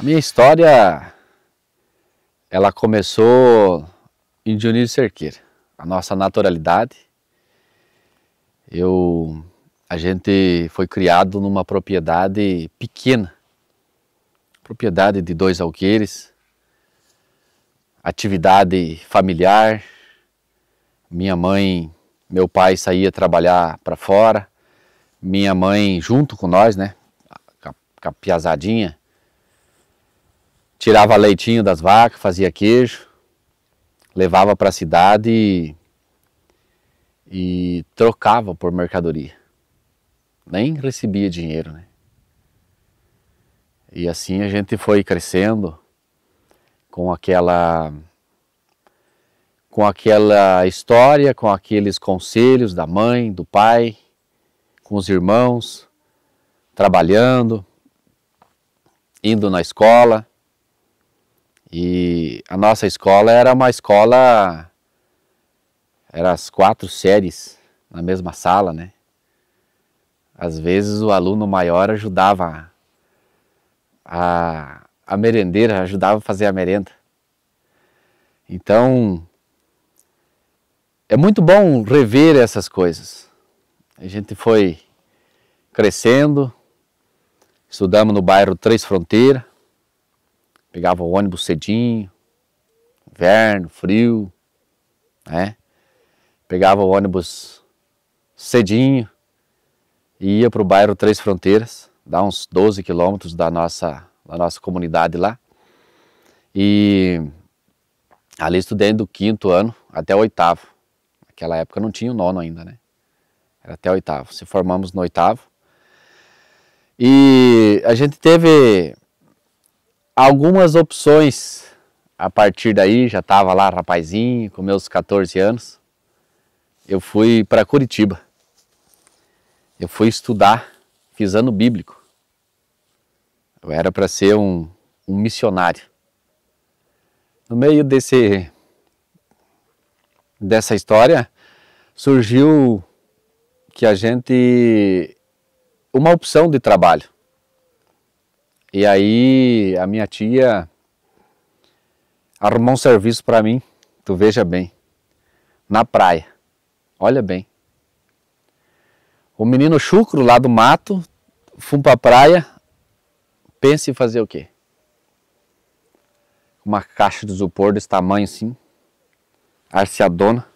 A minha história, ela começou em Dionísio Cerqueira, a nossa naturalidade. A gente foi criado numa propriedade pequena, propriedade de 2 alqueires, atividade familiar. Meu pai saía trabalhar para fora, minha mãe junto com nós, né, com a piazadinha, tirava leitinho das vacas, fazia queijo, levava para a cidade e trocava por mercadoria. Nem recebia dinheiro, né? E assim a gente foi crescendo com aquela história, com aqueles conselhos da mãe, do pai, com os irmãos, trabalhando, indo na escola. E a nossa escola era uma escola, eram as 4 séries na mesma sala, né? Às vezes o aluno maior ajudava a merendeira, ajudava a fazer a merenda. Então, é muito bom rever essas coisas. A gente foi crescendo, estudamos no bairro Três Fronteiras, pegava o ônibus cedinho, inverno, frio, né? Pegava o ônibus cedinho e ia para o bairro Três Fronteiras, dá uns 12 quilômetros da nossa comunidade lá. E ali estudei do 5º ano até o 8º. Naquela época não tinha o 9º ainda, né? Era até o 8º. Se formamos no 8º. E a gente teve algumas opções. A partir daí, já estava lá rapazinho, com meus 14 anos. Eu fui para Curitiba. Eu fui estudar, fiz ano bíblico. Eu era para ser um missionário. No meio dessa história, surgiu uma opção de trabalho. E aí a minha tia arrumou um serviço para mim, tu veja bem, na praia. Olha bem. O menino chucro lá do mato, fui pra praia, pense em fazer o quê? Uma caixa de isopor desse tamanho assim, arceadona,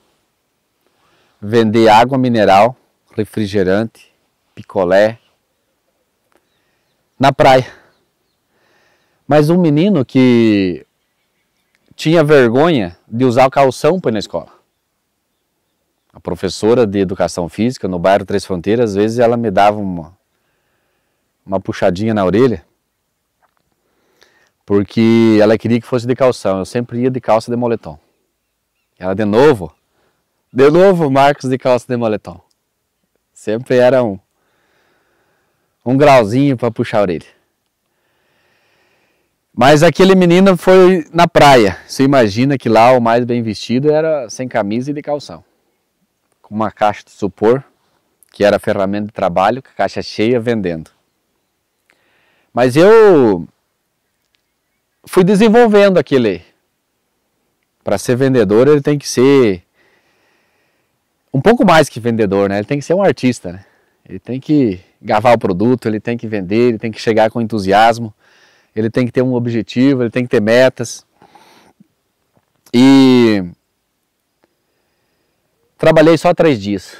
vender água mineral, refrigerante, picolé, na praia. Mas um menino que tinha vergonha de usar o calção para ir na escola. A professora de educação física no bairro Três Fronteiras, às vezes ela me dava uma puxadinha na orelha, porque ela queria que fosse de calção. Eu sempre ia de calça de moletom. Ela de novo, Marcos de calça de moletom. Sempre era um grauzinho para puxar a orelha. Mas aquele menino foi na praia. Você imagina que lá o mais bem vestido era sem camisa e de calção. Com uma caixa de isopor, que era ferramenta de trabalho, com a caixa cheia, vendendo. Mas eu fui desenvolvendo aquele. Para ser vendedor, ele tem que ser um pouco mais que vendedor, né? Ele tem que ser um artista, né? Ele tem que gavar o produto, ele tem que vender, ele tem que chegar com entusiasmo, ele tem que ter um objetivo, ele tem que ter metas. E trabalhei só 3 dias.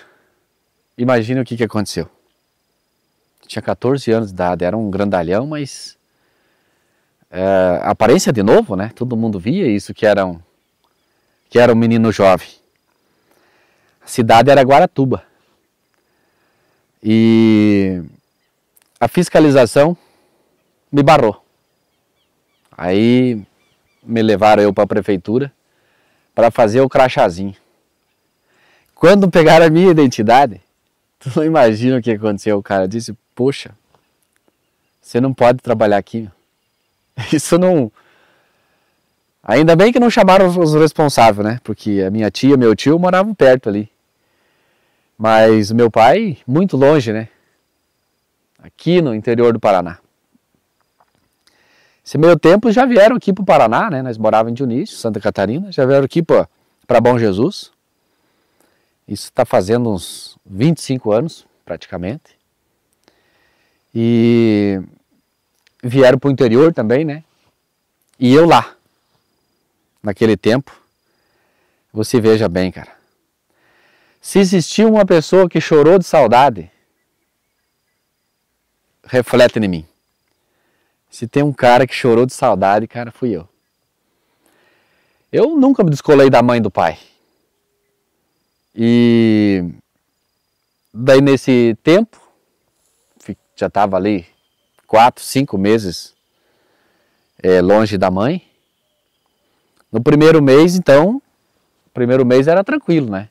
Imagina o que aconteceu. Tinha 14 anos de idade, era um grandalhão, mas a aparência de novo, né? Todo mundo via isso, que era um menino jovem. A cidade era Guaratuba. E a fiscalização me barrou. Aí me levaram eu para a prefeitura para fazer o crachazinho. Quando pegaram a minha identidade, tu não imagina o que aconteceu. O cara disse, poxa, você não pode trabalhar aqui. Isso não... Ainda bem que não chamaram os responsáveis, né? Porque a minha tia e meu tio moravam perto ali. Mas meu pai, muito longe, né? Aqui no interior do Paraná. Esse meio tempo já vieram aqui para o Paraná, né? Nós morávamos em Dionísio, Santa Catarina, já vieram aqui para Bom Jesus. Isso está fazendo uns 25 anos, praticamente. E vieram para o interior também, né? E eu lá, naquele tempo, você veja bem, cara. Se existiu uma pessoa que chorou de saudade, reflete em mim. Se tem um cara que chorou de saudade, cara, fui eu. Eu nunca me descolei da mãe e do pai. E daí nesse tempo, já estava ali 4, 5 meses longe da mãe. No primeiro mês, então, o primeiro mês era tranquilo, né?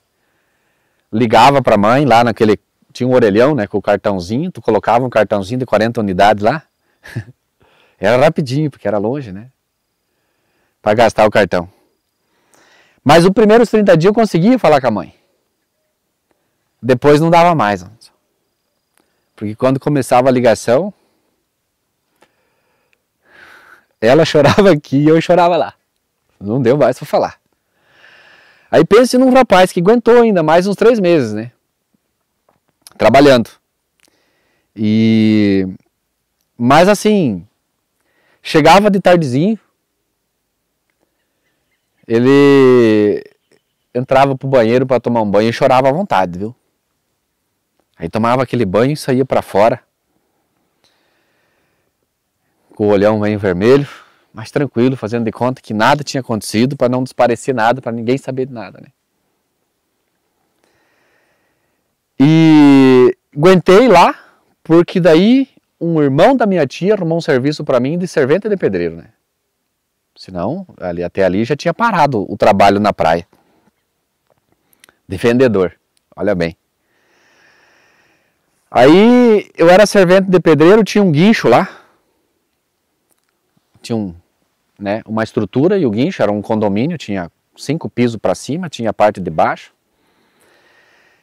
Ligava para a mãe lá naquele, tinha um orelhão, né, com o cartãozinho, tu colocava um cartãozinho de 40 unidades lá. Era rapidinho, porque era longe, né? Para gastar o cartão. Mas os primeiros 30 dias eu conseguia falar com a mãe. Depois não dava mais. Porque quando começava a ligação, ela chorava aqui e eu chorava lá. Não deu mais para falar. Aí pense num rapaz que aguentou ainda mais uns 3 meses, né? Trabalhando. Mas assim, chegava de tardezinho, ele entrava pro banheiro para tomar um banho e chorava à vontade, viu? Aí tomava aquele banho e saía para fora, com o olhão meio vermelho, mas tranquilo, fazendo de conta que nada tinha acontecido, para não desparecer nada, para ninguém saber de nada, né? E aguentei lá, porque daí um irmão da minha tia arrumou um serviço para mim de servente de pedreiro, né? Senão, até ali já tinha parado o trabalho na praia. De vendedor, olha bem. Aí eu era servente de pedreiro, tinha um guincho lá. Tinha uma estrutura e o guincho era um condomínio, tinha 5 pisos para cima, tinha a parte de baixo.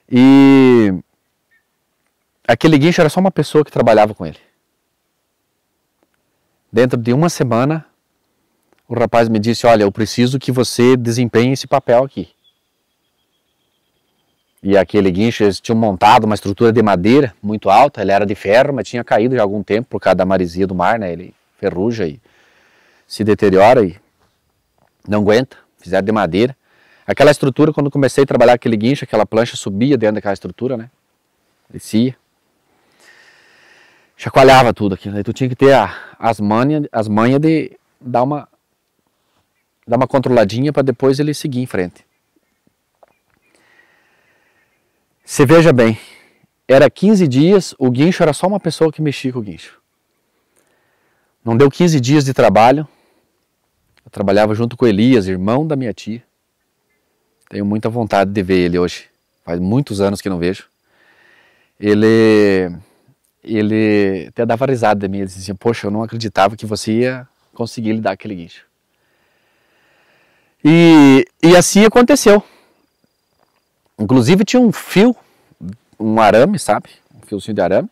E aquele guincho era só uma pessoa que trabalhava com ele. Dentro de uma semana, o rapaz me disse, olha, eu preciso que você desempenhe esse papel aqui. E aquele guincho, eles tinham montado uma estrutura de madeira muito alta, ele era de ferro, mas tinha caído já há algum tempo por causa da maresia do mar, né? Ele ferruja e se deteriora e não aguenta, fizeram de madeira. Aquela estrutura, quando comecei a trabalhar aquele guincho, aquela plancha subia dentro daquela estrutura, né? Descia. Chacoalhava tudo aquilo. Aí tu tinha que ter as manhas de dar uma controladinha para depois ele seguir em frente. Você veja bem, era 15 dias, o guincho era só uma pessoa que mexia com o guincho. Não deu 15 dias de trabalho, eu trabalhava junto com Elias, irmão da minha tia. Tenho muita vontade de ver ele hoje, faz muitos anos que não vejo. Ele até dava risada de mim, ele dizia, poxa, eu não acreditava que você ia conseguir lidar com aquele guincho. E assim aconteceu. Inclusive tinha um fio, um arame, sabe? Um fiozinho de arame,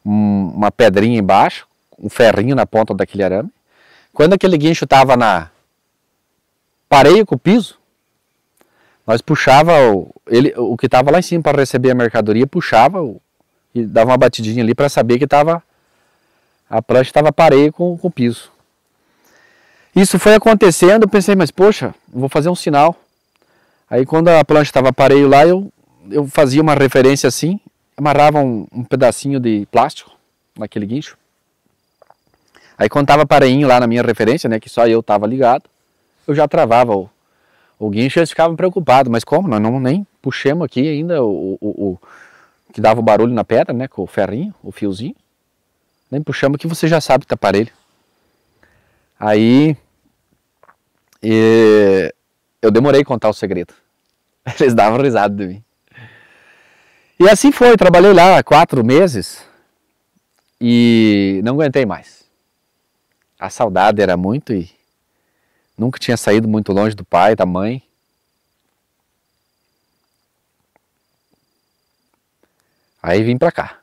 uma pedrinha embaixo, um ferrinho na ponta daquele arame. Quando aquele guincho estava na pareia com o piso, nós puxava o que estava lá em cima para receber a mercadoria, puxava e dava uma batidinha ali para saber que a prancha estava pareia com o piso. Isso foi acontecendo, eu pensei, mas poxa, vou fazer um sinal. Aí quando a plancha estava pareio lá, eu fazia uma referência assim, amarrava um pedacinho de plástico naquele guincho. Aí quando estava pareinho lá na minha referência, né, que só eu estava ligado, eu já travava o guincho e eles ficavam preocupados. Mas como? Nós não nem puxamos aqui ainda o que dava o barulho na pedra, né, com o ferrinho, o fiozinho. Nem puxamos que você já sabe que está parelho. Aí eu demorei a contar o segredo. Eles davam risada de mim. E assim foi, trabalhei lá 4 meses e não aguentei mais. A saudade era muito e nunca tinha saído muito longe do pai, da mãe. Aí vim pra cá.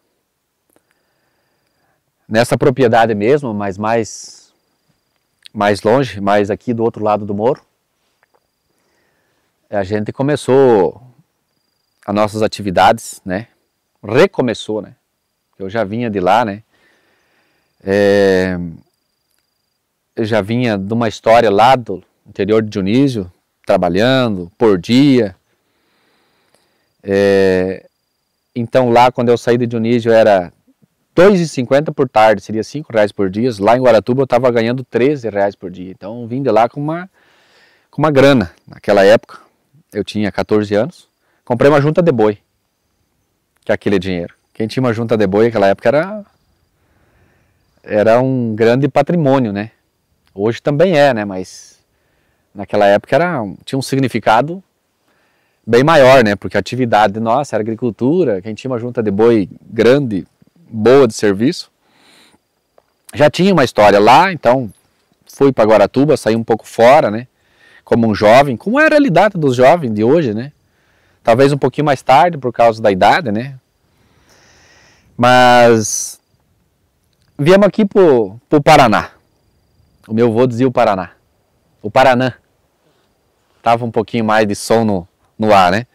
Nessa propriedade mesmo, mas mais mais longe, mais aqui do outro lado do morro, a gente começou as nossas atividades, né? Recomeçou, né? Eu já vinha de lá, né? Eu já vinha de uma história lá do interior de Dionísio, trabalhando por dia. Então lá, quando eu saí de Dionísio, era R$2,50 por tarde, seria R$5 por dia. Lá em Guaratuba eu estava ganhando R$13 por dia. Então eu vim de lá com uma grana. Naquela época, eu tinha 14 anos. Comprei uma junta de boi, que é aquele dinheiro. Quem tinha uma junta de boi naquela época era um grande patrimônio, né? Hoje também é, né? Mas naquela época tinha um significado bem maior, né? Porque a atividade nossa era agricultura. Quem tinha uma junta de boi grande, boa de serviço, já tinha uma história lá. Então fui para Guaratuba, saí um pouco fora, né? Como um jovem, como é a realidade dos jovens de hoje, né? Talvez um pouquinho mais tarde por causa da idade, né? Mas viemos aqui pro Paraná. O meu avô dizia o Paraná. O Paranã. Tava um pouquinho mais de som no ar, né?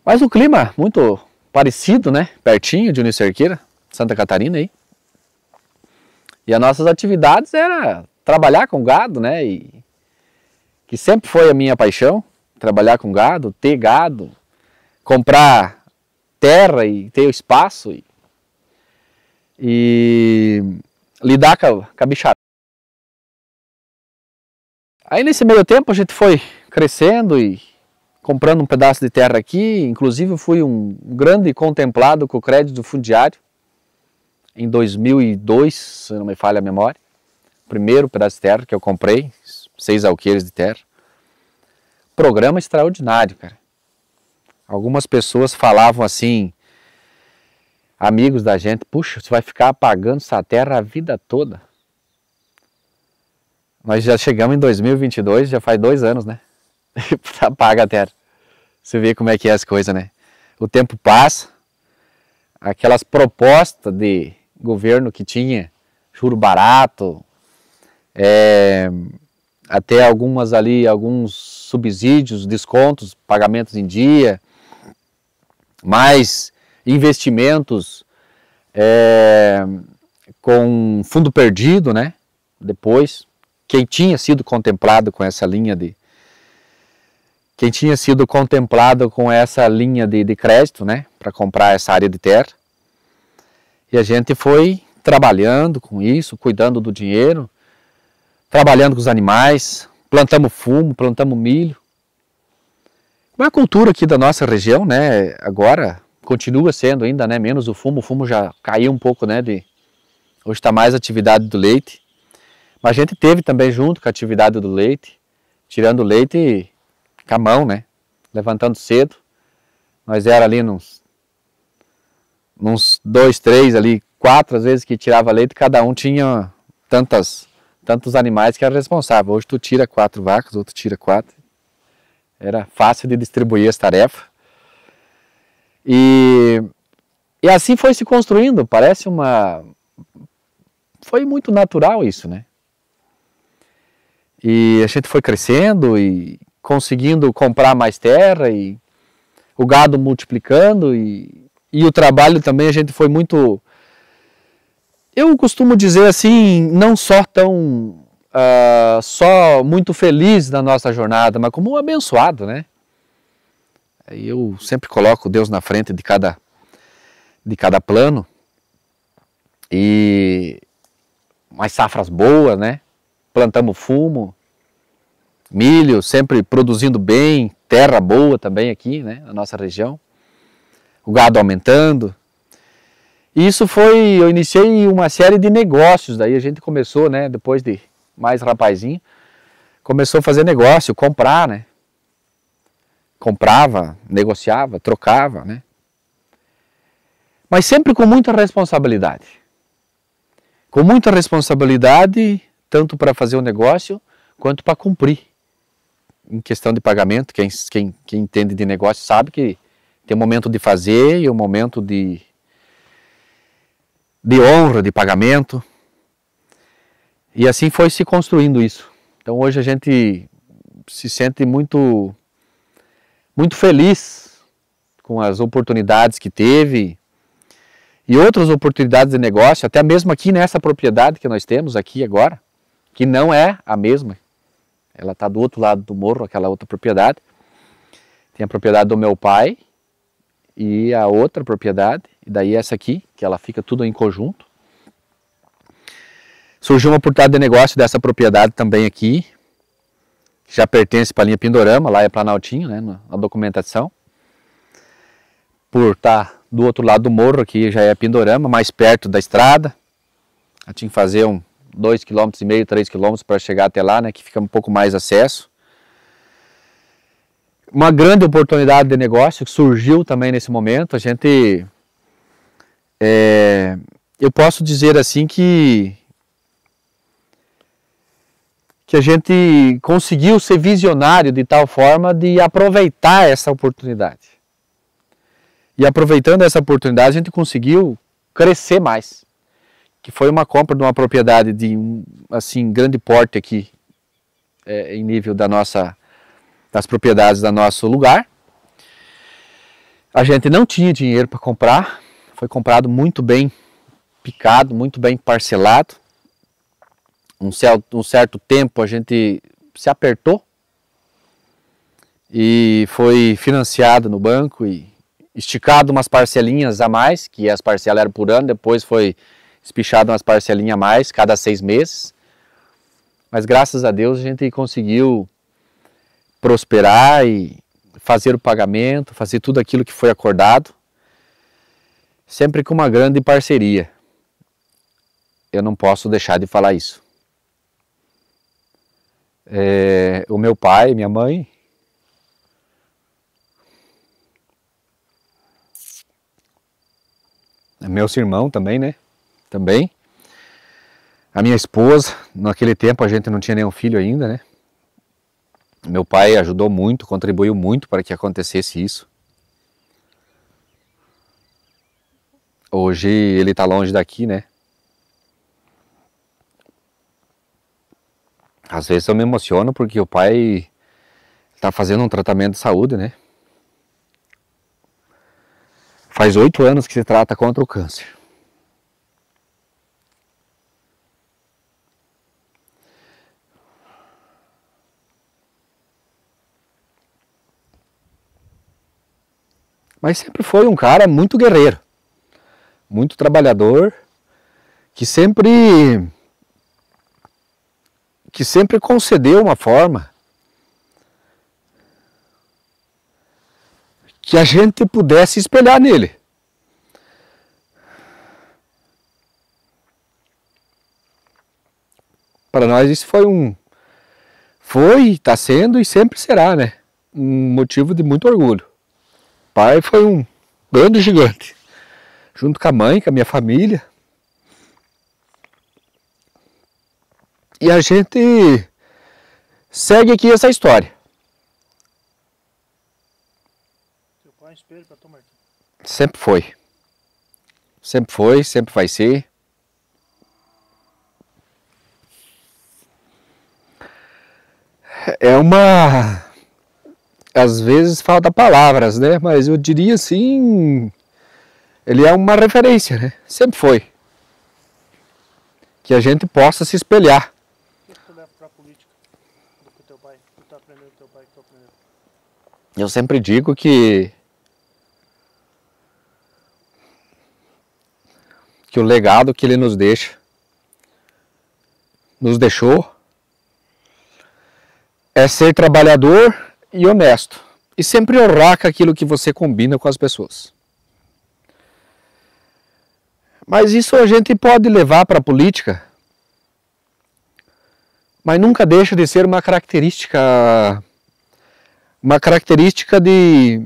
Mas o clima muito parecido, né? Pertinho de Unicerqueira, Santa Catarina aí. E as nossas atividades era trabalhar com gado, né? E que sempre foi a minha paixão, trabalhar com gado, ter gado, comprar terra e ter o espaço e lidar com a bicharada. Aí nesse meio tempo a gente foi crescendo e comprando um pedaço de terra aqui. Inclusive fui um grande contemplado com o crédito fundiário em 2002, se não me falha a memória. Primeiro pedaço de terra que eu comprei, 6 alqueires de terra. Programa extraordinário, cara. Algumas pessoas falavam assim, amigos da gente, puxa, você vai ficar pagando essa terra a vida toda. Nós já chegamos em 2022, já faz 2 anos, né? Paga a terra. Você vê como é que é as coisas, né? O tempo passa, aquelas propostas de governo que tinha, juro barato, até alguns subsídios, descontos, pagamentos em dia, mais investimentos com fundo perdido, né? Depois, quem tinha sido contemplado com essa linha de crédito, né, para comprar essa área de terra. E a gente foi trabalhando com isso, cuidando do dinheiro, trabalhando com os animais, plantamos fumo, plantamos milho. Uma cultura aqui da nossa região, né, agora continua sendo ainda, né, menos o fumo já caiu um pouco, né, hoje está mais a atividade do leite. Mas a gente teve também junto com a atividade do leite, tirando o leite com a mão, né? Levantando cedo. Nós era ali uns 2, 3, ali, 4 às vezes que tirava leite, cada um tinha tantos animais que era responsável. Hoje tu tira 4 vacas, outro tira 4. Era fácil de distribuir as tarefas. E assim foi se construindo, foi muito natural isso, né? E a gente foi crescendo e conseguindo comprar mais terra e o gado multiplicando e o trabalho também a gente foi muito, eu costumo dizer assim, não só só muito feliz na nossa jornada, mas como abençoado, né? Eu sempre coloco Deus na frente de cada plano e umas safras boas, né? Plantamos fumo, milho, sempre produzindo bem, terra boa também aqui, né, na nossa região. O gado aumentando. E isso eu iniciei uma série de negócios, daí a gente começou, né, depois de mais rapazinho, começou a fazer negócio, comprar, né. Comprava, negociava, trocava, né. Mas sempre com muita responsabilidade. Com muita responsabilidade, tanto para fazer o negócio, quanto para cumprir. Em questão de pagamento, quem entende de negócio sabe que tem um momento de fazer e um momento de honra, de pagamento. E assim foi se construindo isso. Então hoje a gente se sente muito feliz com as oportunidades que teve e outras oportunidades de negócio, até mesmo aqui nessa propriedade que nós temos aqui agora, que não é a mesma. Ela está do outro lado do morro, aquela outra propriedade. Tem a propriedade do meu pai e a outra propriedade, e daí essa aqui, que ela fica tudo em conjunto. Surgiu uma oportunidade de negócio dessa propriedade também aqui, que já pertence para a linha Pindorama, lá é Planaltinho, né, na documentação. Por estar do outro lado do morro, aqui já é Pindorama, mais perto da estrada. Eu tinha que fazer 2,5 km, 3 km para chegar até lá, né, que fica um pouco mais acesso. Uma grande oportunidade de negócio que surgiu também nesse momento. A gente, eu posso dizer assim que a gente conseguiu ser visionário de tal forma de aproveitar essa oportunidade. E aproveitando essa oportunidade, a gente conseguiu crescer mais. Que foi uma compra de uma propriedade de assim, grande porte aqui, em nível das propriedades do nosso lugar. A gente não tinha dinheiro para comprar, foi comprado muito bem picado, muito bem parcelado. Um certo tempo a gente se apertou e foi financiado no banco e esticado umas parcelinhas a mais, que as parcelas eram por ano, depois foi espichado umas parcelinhas a mais, cada 6 meses. Mas graças a Deus a gente conseguiu prosperar e fazer o pagamento, fazer tudo aquilo que foi acordado, sempre com uma grande parceria. Eu não posso deixar de falar isso. O meu pai, minha mãe, meus irmãos também, né? Também. A minha esposa, naquele tempo a gente não tinha nenhum filho ainda, né? Meu pai ajudou muito, contribuiu muito para que acontecesse isso. Hoje ele está longe daqui, né? Às vezes eu me emociono porque o pai está fazendo um tratamento de saúde, né? Faz 8 anos que se trata contra o câncer. Mas sempre foi um cara muito guerreiro, muito trabalhador, que sempre concedeu uma forma que a gente pudesse espelhar nele. Para nós isso está sendo e sempre será, né? Um motivo de muito orgulho. O pai foi um grande gigante, junto com a mãe, com a minha família. E a gente segue aqui essa história. Seu pai é um espelho para tomar aqui. Sempre foi. Sempre foi, sempre vai ser. Às vezes falta palavras, né? Mas eu diria assim, ele é uma referência, né? Sempre foi. Que a gente possa se espelhar. O que tu leva para a política do que teu pai, que tu aprendeu do teu pai, que tu aprendeu? Eu sempre digo que o legado que ele nos deixou, é ser trabalhador e honesto. E sempre honrar com aquilo que você combina com as pessoas. Mas isso a gente pode levar para a política, mas nunca deixa de ser uma característica de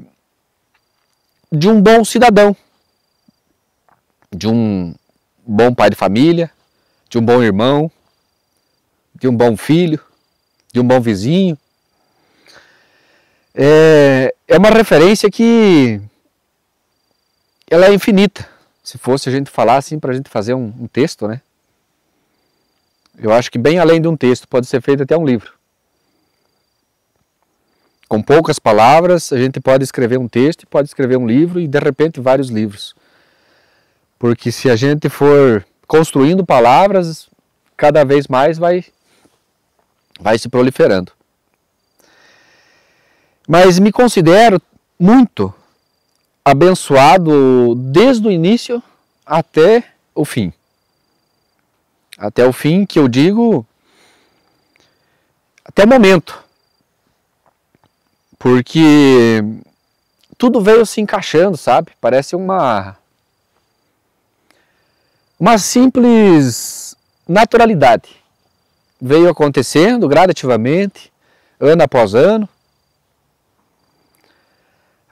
um bom cidadão, de um bom pai de família, de um bom irmão, de um bom filho, de um bom vizinho. É uma referência que ela é infinita. Se fosse a gente falar assim, para a gente fazer um texto, né? Eu acho que bem além de um texto, pode ser feito até um livro. Com poucas palavras, a gente pode escrever um texto, pode escrever um livro e de repente vários livros. Porque se a gente for construindo palavras, cada vez mais vai se proliferando. Mas me considero muito abençoado desde o início até o fim. Até o fim, que eu digo, até o momento. Porque tudo veio se encaixando, sabe? Parece uma simples naturalidade. Veio acontecendo gradativamente, ano após ano.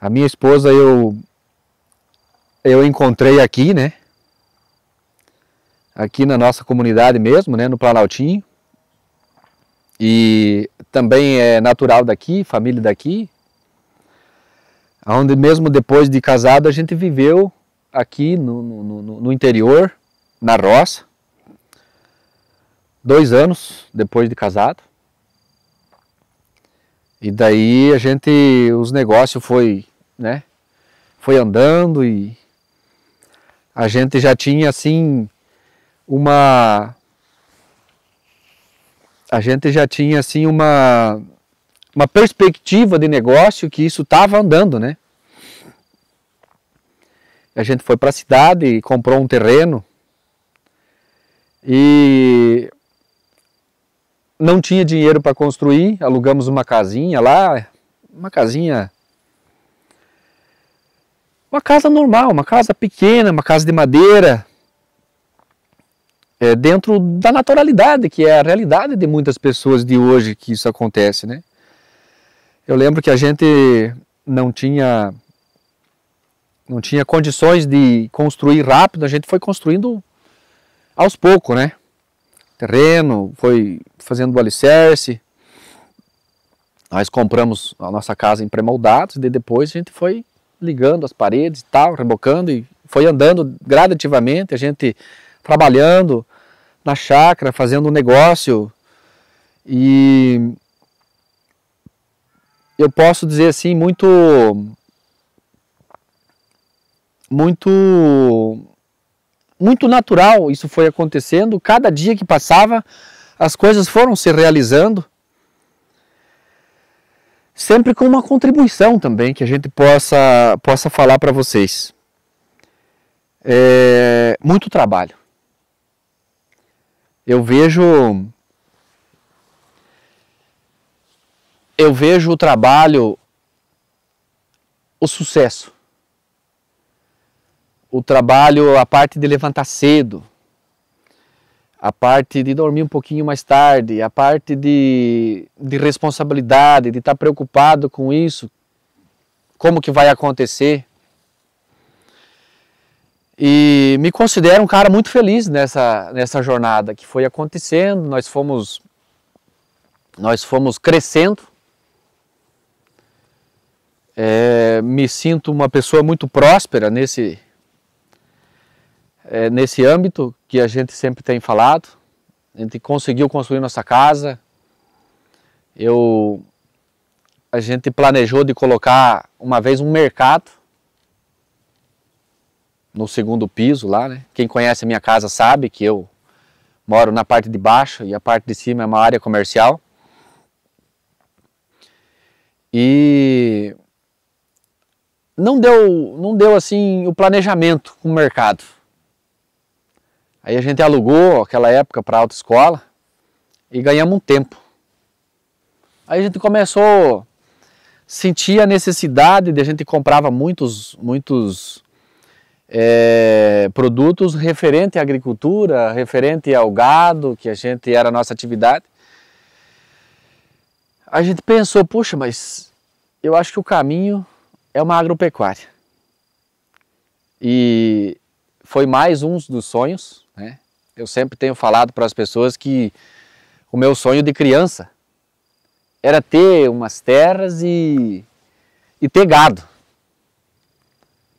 A minha esposa eu encontrei aqui, né? Aqui na nossa comunidade mesmo, né? No Planaltinho. E também é natural daqui, família daqui. Onde mesmo depois de casado a gente viveu aqui no interior, na roça. 2 anos depois de casado. E daí os negócios foi andando e a gente já tinha assim uma perspectiva de negócio que isso estava andando, né? A gente foi para a cidade e comprou um terreno e não tinha dinheiro para construir, alugamos uma casinha lá, uma casa normal, uma casa pequena, uma casa de madeira, dentro da naturalidade, que é a realidade de muitas pessoas de hoje que isso acontece, né? Eu lembro que a gente não tinha condições de construir rápido, a gente foi construindo aos poucos, né? Terreno, foi fazendo o alicerce. Nós compramos a nossa casa em pré-moldados e depois a gente foi ligando as paredes e tal, rebocando e foi andando gradativamente, a gente trabalhando na chácara, fazendo um negócio. E eu posso dizer assim, muito natural isso foi acontecendo. Cada dia que passava, as coisas foram se realizando, sempre com uma contribuição também que a gente possa falar para vocês. Muito trabalho. Eu vejo o trabalho, o sucesso. O trabalho, a parte de levantar cedo, a parte de dormir um pouquinho mais tarde, a parte de responsabilidade, de estar preocupado com isso, como que vai acontecer. E me considero um cara muito feliz nessa jornada que foi acontecendo, nós fomos crescendo. Me sinto uma pessoa muito próspera nesse âmbito que a gente sempre tem falado. A gente conseguiu construir nossa casa. A gente planejou de colocar uma vez um mercado no 2º piso lá, né? Quem conhece a minha casa sabe que eu moro na parte de baixo e a parte de cima é uma área comercial. E não deu assim o planejamento com o mercado. Aí a gente alugou aquela época para a autoescola e ganhamos um tempo. Aí a gente começou a sentir a necessidade de a gente comprava muitos produtos referente à agricultura, referente ao gado, que era a nossa atividade. A gente pensou, puxa, mas eu acho que o caminho é uma agropecuária. E foi mais um dos sonhos, né? Eu sempre tenho falado para as pessoas que o meu sonho de criança era ter umas terras e ter gado.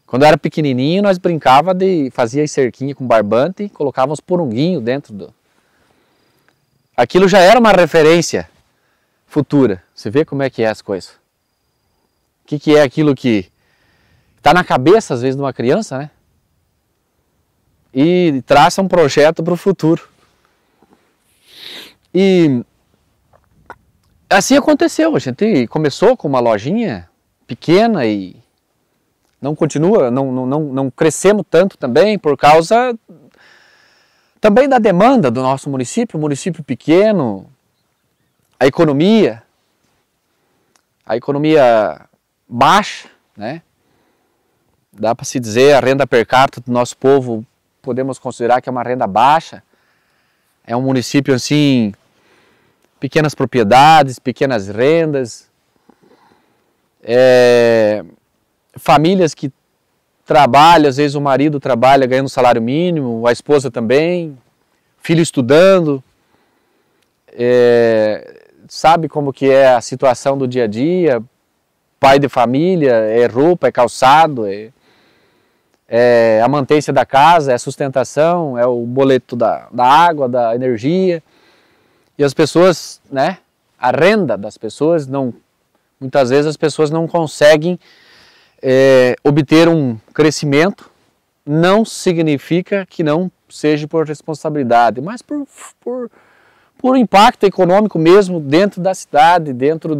Quando eu era pequenininho, nós brincava fazia cerquinha com barbante e colocava uns poronguinhos dentro aquilo já era uma referência futura. Você vê como é que é as coisas. O que é aquilo que está na cabeça, às vezes, de uma criança, né? E traça um projeto para o futuro. E assim aconteceu. A gente começou com uma lojinha pequena e não crescemos tanto também por causa também da demanda do nosso município, município pequeno, a economia baixa, né? Dá para se dizer, a renda per capita do nosso povo, podemos considerar que é uma renda baixa. É um município assim, pequenas propriedades, pequenas rendas, famílias que trabalham, às vezes o marido trabalha ganhando salário mínimo, a esposa também, filho estudando, sabe como que é a situação do dia a dia, pai de família, é roupa, é calçado, é a mantência da casa, é a sustentação, é o boleto da água, da energia. E as pessoas, né, a renda das pessoas, muitas vezes as pessoas não conseguem obter um crescimento. Não significa que não seja por responsabilidade, mas por impacto econômico mesmo dentro da cidade, dentro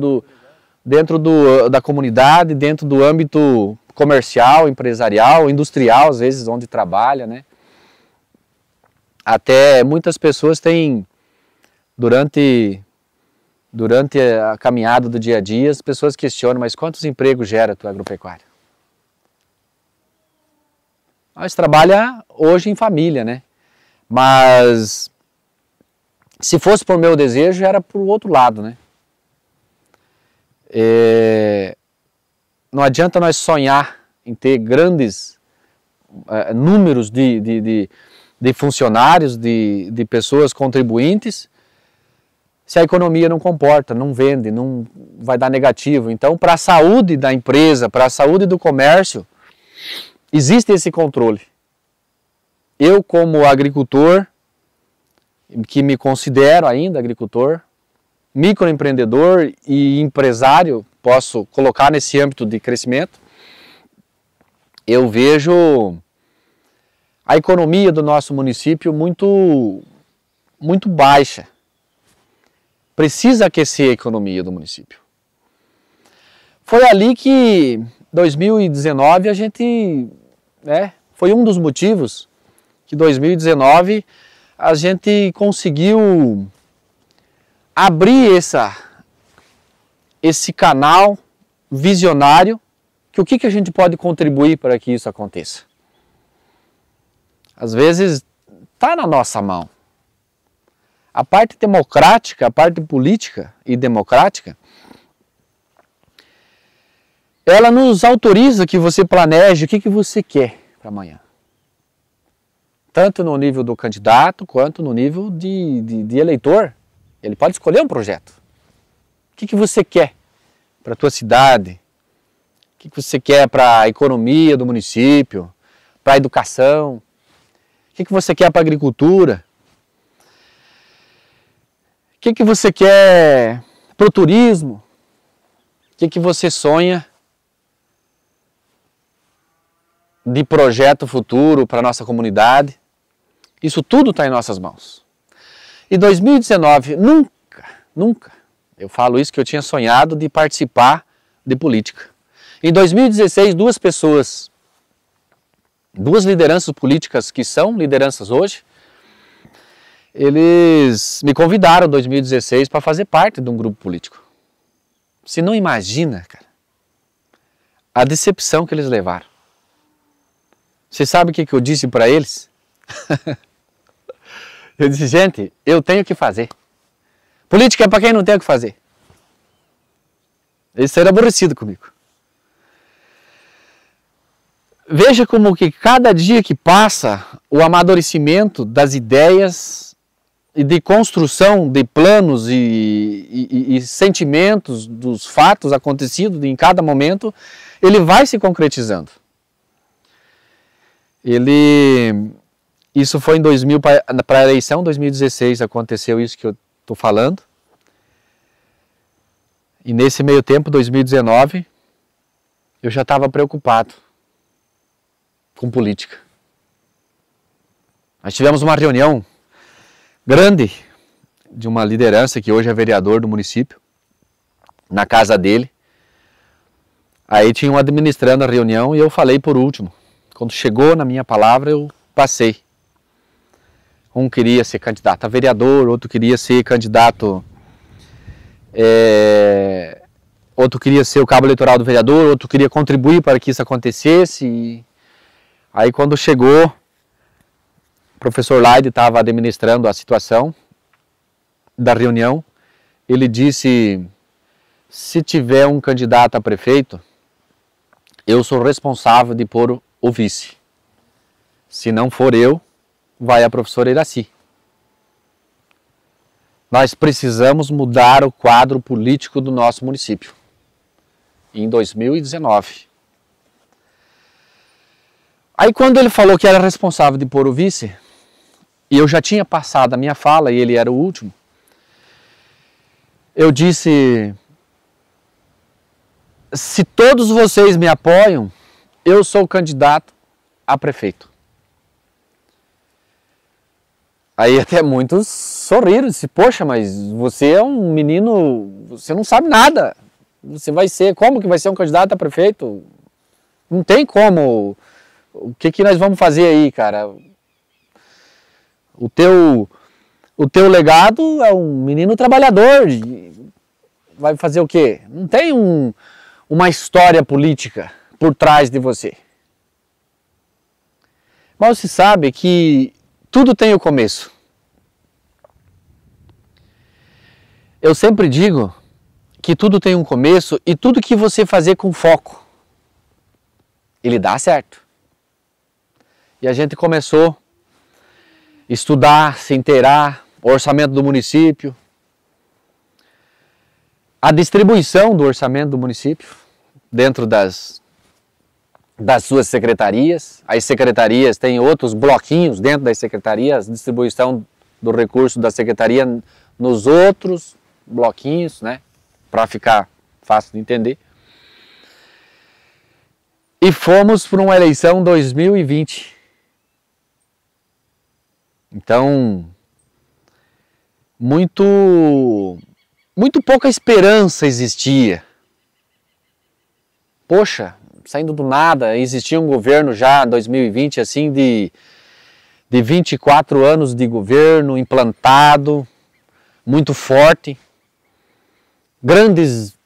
da comunidade, dentro do âmbito comercial, empresarial, industrial, às vezes onde trabalha, né? Até muitas pessoas têm, durante a caminhada do dia a dia, as pessoas questionam, mas quantos empregos gera a tua agropecuária? Nós trabalhamos hoje em família, né? Mas se fosse por meu desejo, era por outro lado, né? Não adianta nós sonhar em ter grandes números de funcionários, de pessoas contribuintes, se a economia não comporta, não vende, não vai dar negativo. Então, para a saúde da empresa, para a saúde do comércio, existe esse controle. Eu, como agricultor, que me considero ainda agricultor, microempreendedor e empresário, posso colocar nesse âmbito de crescimento, eu vejo a economia do nosso município muito baixa. Precisa aquecer a economia do município. Foi ali que 2019 a gente, foi um dos motivos que 2019 a gente conseguiu abrir esse canal visionário, que o que a gente pode contribuir para que isso aconteça. Às vezes está na nossa mão. A parte democrática, a parte política e democrática, ela nos autoriza que você planeje o que você quer para amanhã. Tanto no nível do candidato, quanto no nível de eleitor. Ele pode escolher um projeto. O que você quer para a tua cidade? O que você quer para a economia do município? Para a educação? O que você quer para a agricultura? O que você quer para o turismo? O que você sonha de projeto futuro para a nossa comunidade? Isso tudo está em nossas mãos. E 2019, nunca, eu falo isso que eu tinha sonhado de participar de política. Em 2016, duas lideranças políticas que são lideranças hoje, eles me convidaram em 2016 para fazer parte de um grupo político. Você não imagina, cara, a decepção que eles levaram. Você sabe o que eu disse para eles? Eu disse, gente, eu tenho que fazer. Política é para quem não tem o que fazer. Eles saíram aborrecidos comigo. Veja como que cada dia que passa, o amadurecimento das ideias e de construção de planos e sentimentos dos fatos acontecidos em cada momento, ele vai se concretizando. Isso foi em para a eleição 2016, aconteceu isso que eu estou falando. E nesse meio tempo, 2019, eu já estava preocupado com política. Nós tivemos uma reunião grande de uma liderança que hoje é vereador do município, na casa dele. Aí tinha um administrando a reunião e eu falei por último. Quando chegou na minha palavra, eu passei. Um queria ser candidato a vereador, outro queria ser candidato... outro queria ser o cabo eleitoral do vereador, outro queria contribuir para que isso acontecesse. Aí quando chegou, o professor Laide estava administrando a situação da reunião. Ele disse, se tiver um candidato a prefeito, eu sou responsável de pôr o vice. Se não for eu, vai a professora Iraci. Nós precisamos mudar o quadro político do nosso município. Em 2019. Aí quando ele falou que era responsável de pôr o vice, e eu já tinha passado a minha fala e ele era o último, eu disse, se todos vocês me apoiam, eu sou candidato a prefeito. Aí até muitos sorriram, disse, poxa, mas você é um menino, você não sabe nada. Você vai ser, como que vai ser um candidato a prefeito? Não tem como. O que nós vamos fazer aí, cara? O teu legado é um menino trabalhador. Vai fazer o quê? Não tem uma história política por trás de você. Mas você sabe que tudo tem o começo. Eu sempre digo que tudo tem um começo e tudo que você fazer com foco, ele dá certo. E a gente começou a estudar, se inteirar, o orçamento do município, a distribuição do orçamento do município dentro das suas secretarias. As secretarias têm outros bloquinhos dentro das secretarias, a distribuição do recurso da secretaria nos outros bloquinhos, né? Para ficar fácil de entender. E fomos para uma eleição 2020. Então, muito pouca esperança existia. Poxa, saindo do nada, existia um governo já em 2020, assim, de 24 anos de governo implantado, muito forte. Grandes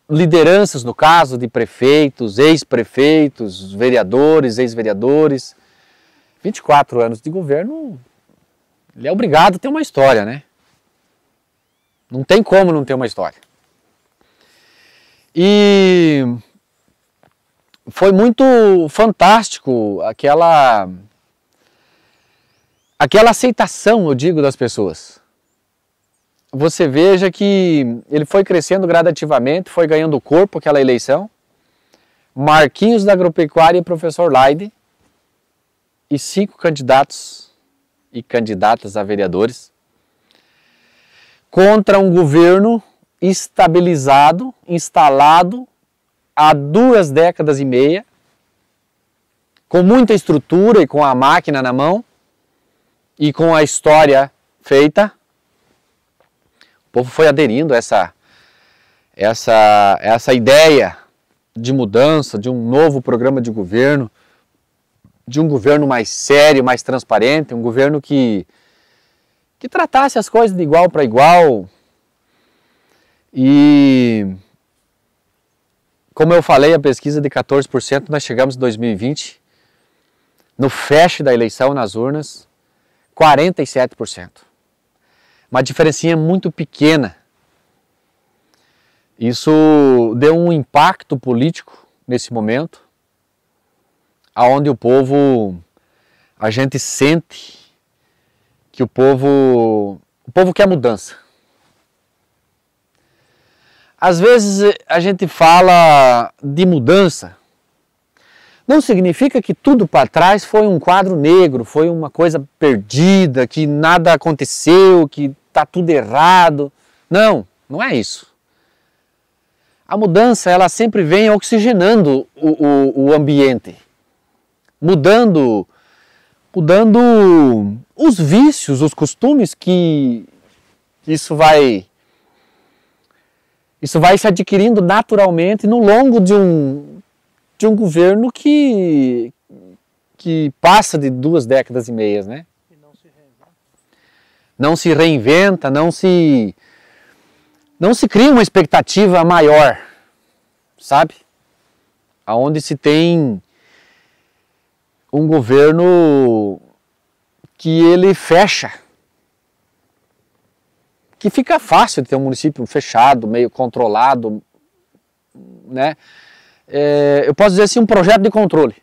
lideranças, no caso de prefeitos, ex-prefeitos, vereadores, ex-vereadores. 24 anos de governo, ele é obrigado a ter uma história, né? Não tem como não ter uma história. E foi muito fantástico aquela aceitação, eu digo, das pessoas. Você veja que ele foi crescendo gradativamente, foi ganhando corpo aquela eleição. Marquinhos da Agropecuária e professor Laide, e 5 candidatos e candidatas a vereadores, contra um governo estabilizado, instalado há 2 décadas e meia, com muita estrutura e com a máquina na mão, e com a história feita. O povo foi aderindo a essa ideia de mudança, de um novo programa de governo, de um governo mais sério, mais transparente, um governo que tratasse as coisas de igual para igual. E, como eu falei, a pesquisa de 14%, nós chegamos em 2020, no fecho da eleição nas urnas, 47%. Uma diferencinha muito pequena. Isso deu um impacto político nesse momento, aonde o povo, a gente sente que o povo quer mudança. Às vezes a gente fala de mudança, não significa que tudo para trás foi um quadro negro, foi uma coisa perdida, que nada aconteceu, que está tudo errado. Não, não é isso. A mudança, ela sempre vem oxigenando o ambiente, mudando os vícios, os costumes que isso vai se adquirindo naturalmente no longo de um governo que passa de 2 décadas e meias, né? E não se reinventa. Não se reinventa, não se cria uma expectativa maior, sabe? Aonde se tem um governo que ele fecha, que fica fácil de ter um município fechado, meio controlado, né? Eu posso dizer assim, um projeto de controle.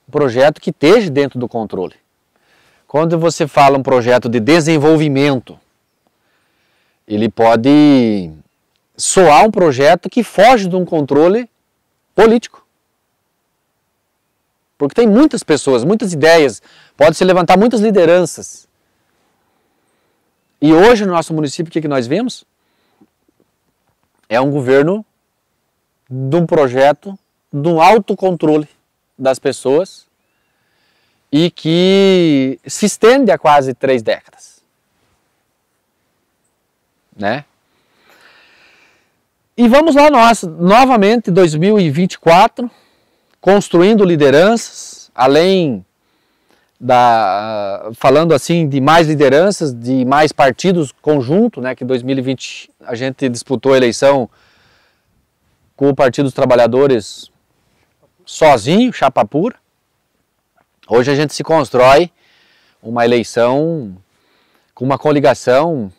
Um projeto que esteja dentro do controle. Quando você fala um projeto de desenvolvimento, ele pode soar um projeto que foge de um controle político. Porque tem muitas pessoas, muitas ideias, pode-se levantar muitas lideranças. E hoje no nosso município, o que nós vemos? É um governo de um projeto, de um autocontrole das pessoas e que se estende a quase 3 décadas. Né? E vamos lá nós, novamente, 2024, construindo lideranças, além falando assim de mais lideranças, de mais partidos conjunto, né, que em 2020 a gente disputou a eleição com o Partido dos Trabalhadores sozinho, chapa pura. Hoje a gente se constrói uma eleição com uma coligação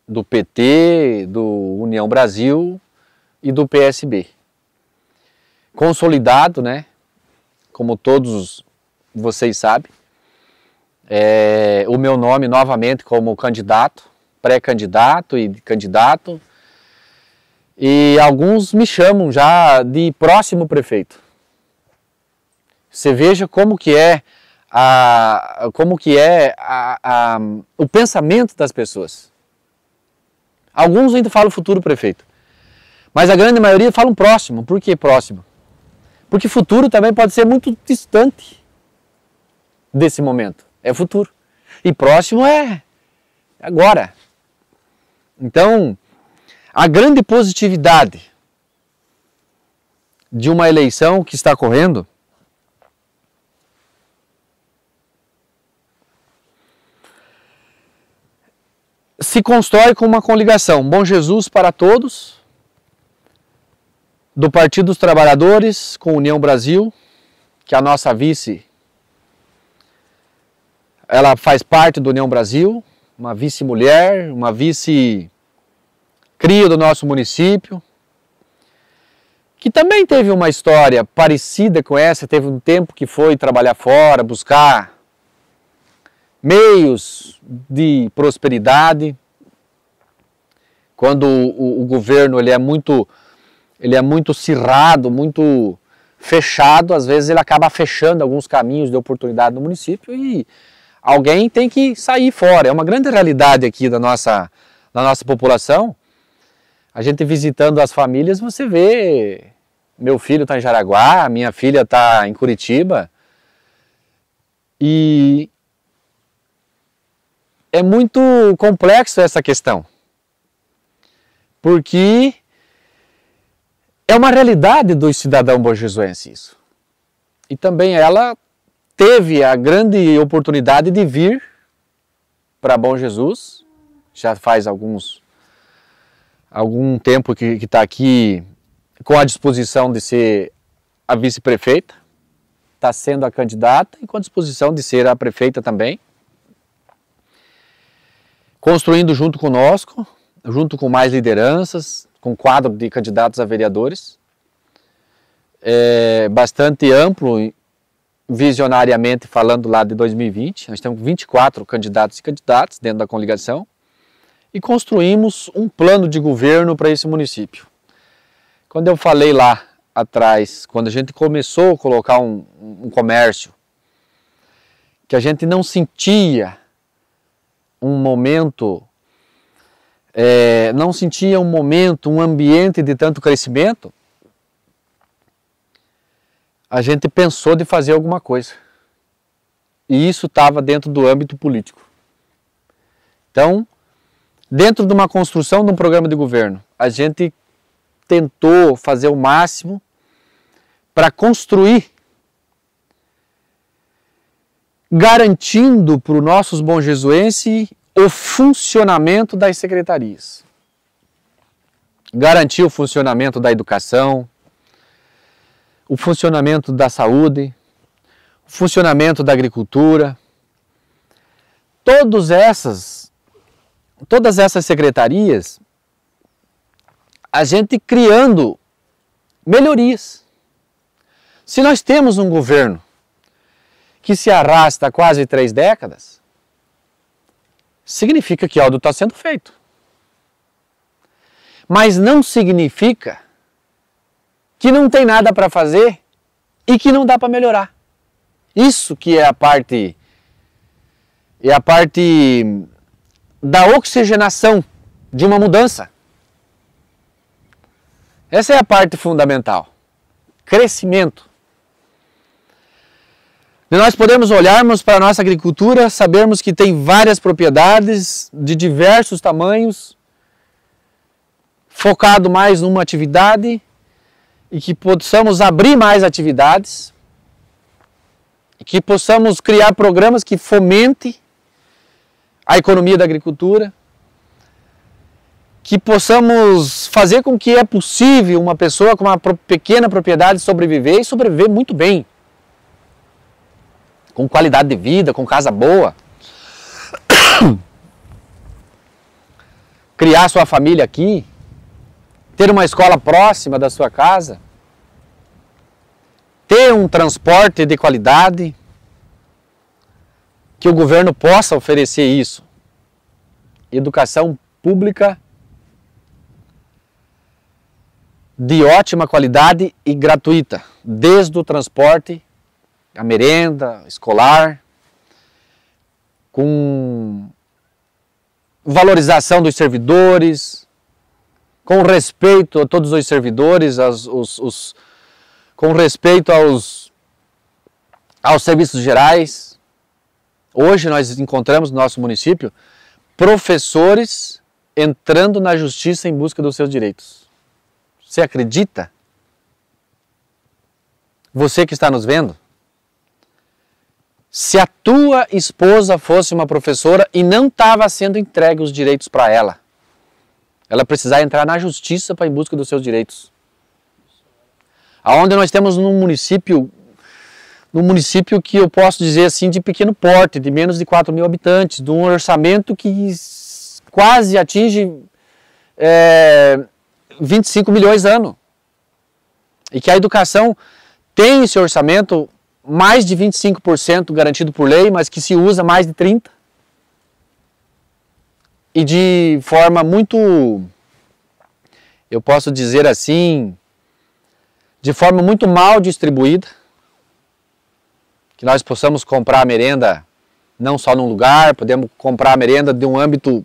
do PT, do União Brasil e do PSB. Consolidado, né? Como todos vocês sabem, o meu nome novamente como candidato, pré-candidato e candidato, e alguns me chamam já de próximo prefeito. Você veja como que é o pensamento das pessoas. Alguns ainda falam futuro prefeito, mas a grande maioria falam próximo. Por que próximo? Porque futuro também pode ser muito distante desse momento. É futuro. E próximo é agora. Então, a grande positividade de uma eleição que está correndo se constrói com uma coligação Bom Jesus para Todos, do Partido dos Trabalhadores com União Brasil, que a nossa vice, ela faz parte do União Brasil, uma vice-mulher, uma vice-cria do nosso município, que também teve uma história parecida com essa, teve um tempo que foi trabalhar fora, buscar meios de prosperidade. Quando o governo ele é muito cerrado, muito fechado, às vezes ele acaba fechando alguns caminhos de oportunidade no município e alguém tem que sair fora. É uma grande realidade aqui da nossa população. A gente visitando as famílias, você vê, meu filho está em Jaraguá, minha filha está em Curitiba, e é muito complexo essa questão, porque é uma realidade do cidadão bonjesuense isso. E também ela teve a grande oportunidade de vir para Bom Jesus, já faz algum tempo que está aqui com a disposição de ser a vice-prefeita, está sendo a candidata e com a disposição de ser a prefeita também, construindo junto conosco, junto com mais lideranças, com quadro de candidatos a vereadores, bastante amplo, visionariamente falando lá de 2020, nós temos 24 candidatos e candidatas dentro da coligação, e construímos um plano de governo para esse município. Quando eu falei lá atrás, quando a gente começou a colocar um comércio, que a gente não sentia um momento, um ambiente de tanto crescimento, a gente pensou de fazer alguma coisa. E isso estava dentro do âmbito político. Então, dentro de uma construção de um programa de governo, a gente tentou fazer o máximo para construir, garantindo para os nossos bonjesuenses o funcionamento das secretarias. Garantir o funcionamento da educação, o funcionamento da saúde, o funcionamento da agricultura. Todas essas secretarias, a gente criando melhorias. Se nós temos um governo que se arrasta há quase 3 décadas, significa que algo está sendo feito. Mas não significa que não tem nada para fazer e que não dá para melhorar. Isso que é a parte da oxigenação de uma mudança. Essa é a parte fundamental. Crescimento. E nós podemos olharmos para a nossa agricultura, sabermos que tem várias propriedades de diversos tamanhos, focado mais numa atividade e que possamos abrir mais atividades e que possamos criar programas que fomentem a economia da agricultura, que possamos fazer com que é possível uma pessoa com uma pequena propriedade sobreviver e sobreviver muito bem, com qualidade de vida, com casa boa, criar sua família aqui, ter uma escola próxima da sua casa, ter um transporte de qualidade, que o governo possa oferecer isso. Educação pública de ótima qualidade e gratuita, desde o transporte, a merenda escolar, com valorização dos servidores, com respeito a todos os servidores, com respeito aos serviços gerais. Hoje nós encontramos no nosso município professores entrando na justiça em busca dos seus direitos. Você acredita? Você que está nos vendo? Se a tua esposa fosse uma professora e não estava sendo entregue os direitos para ela, ela precisava entrar na justiça para ir em busca dos seus direitos. Aonde nós temos num município que eu posso dizer assim de pequeno porte, de menos de 4.000 habitantes, de um orçamento que quase atinge 25 milhões ano. E que a educação tem esse orçamento mais de 25% garantido por lei, mas que se usa mais de 30%. E de forma muito, eu posso dizer assim, de forma muito mal distribuída. Que nós possamos comprar a merenda não só num lugar, podemos comprar a merenda de um âmbito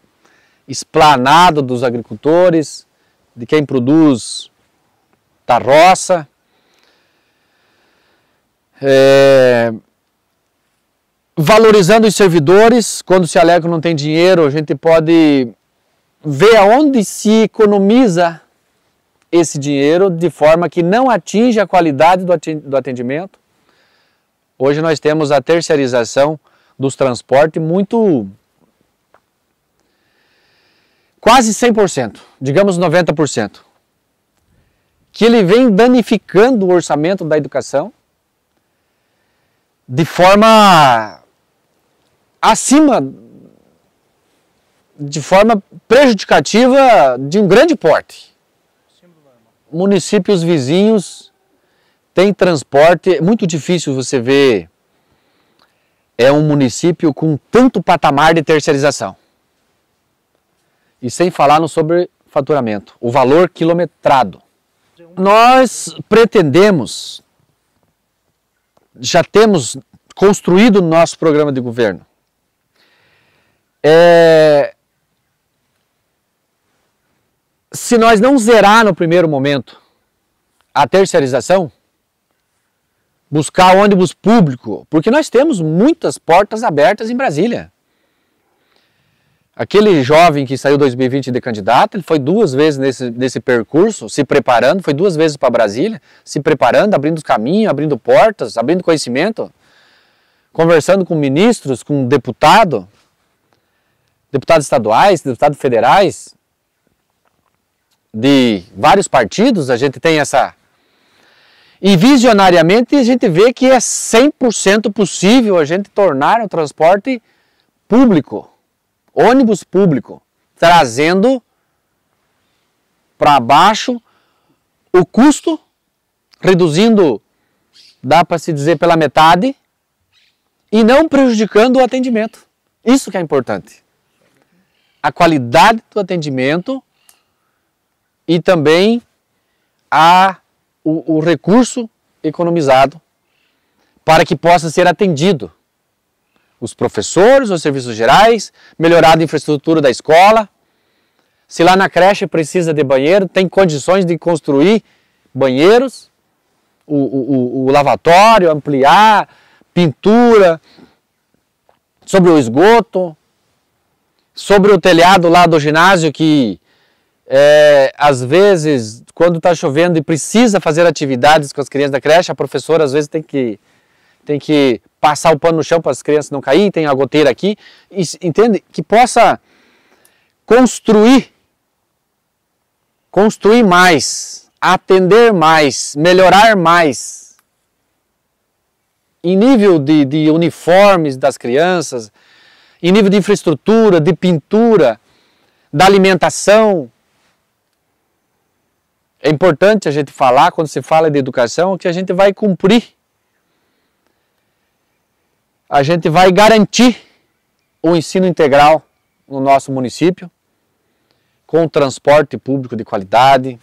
esplanado dos agricultores, de quem produz da roça. Valorizando os servidores, quando se alega que não tem dinheiro, a gente pode ver aonde se economiza esse dinheiro de forma que não atinge a qualidade do atendimento. Hoje nós temos a terceirização dos transportes quase 100%, digamos 90%, que ele vem danificando o orçamento da educação de forma de forma prejudicativa de um grande porte. Municípios vizinhos têm transporte, é muito difícil você ver um município com tanto patamar de terceirização. E sem falar no sobrefaturamento, o valor quilometrado. Nós pretendemos, já temos construído no nosso programa de governo, Se nós não zerar no primeiro momento a terceirização, buscar ônibus público, porque nós temos muitas portas abertas em Brasília. Aquele jovem que saiu em 2020 de candidato, ele foi 2 vezes nesse percurso, se preparando, foi 2 vezes para Brasília, se preparando, abrindo caminho, abrindo portas, abrindo conhecimento, conversando com ministros, com deputados estaduais, deputados federais, de vários partidos. A gente tem essa... E visionariamente a gente vê que é 100% possível a gente tornar o transporte público, ônibus público, trazendo para baixo o custo, reduzindo, dá para se dizer, pela metade, e não prejudicando o atendimento. Isso que é importante. A qualidade do atendimento e também o recurso economizado para que possa ser atendido os professores, os serviços gerais, melhorar a infraestrutura da escola. Se lá na creche precisa de banheiro, tem condições de construir banheiros, o lavatório, ampliar, pintura, sobre o esgoto, sobre o telhado lá do ginásio que às vezes, quando está chovendo e precisa fazer atividades com as crianças da creche, a professora às vezes tem que passar o pano no chão para as crianças não caírem, tem a goteira aqui, entende? Que possa construir mais, atender mais, melhorar mais, em nível de uniformes das crianças, em nível de infraestrutura, de pintura, da alimentação. É importante a gente falar, quando se fala de educação, que a gente vai cumprir. A gente vai garantir o ensino integral no nosso município, com o transporte público de qualidade,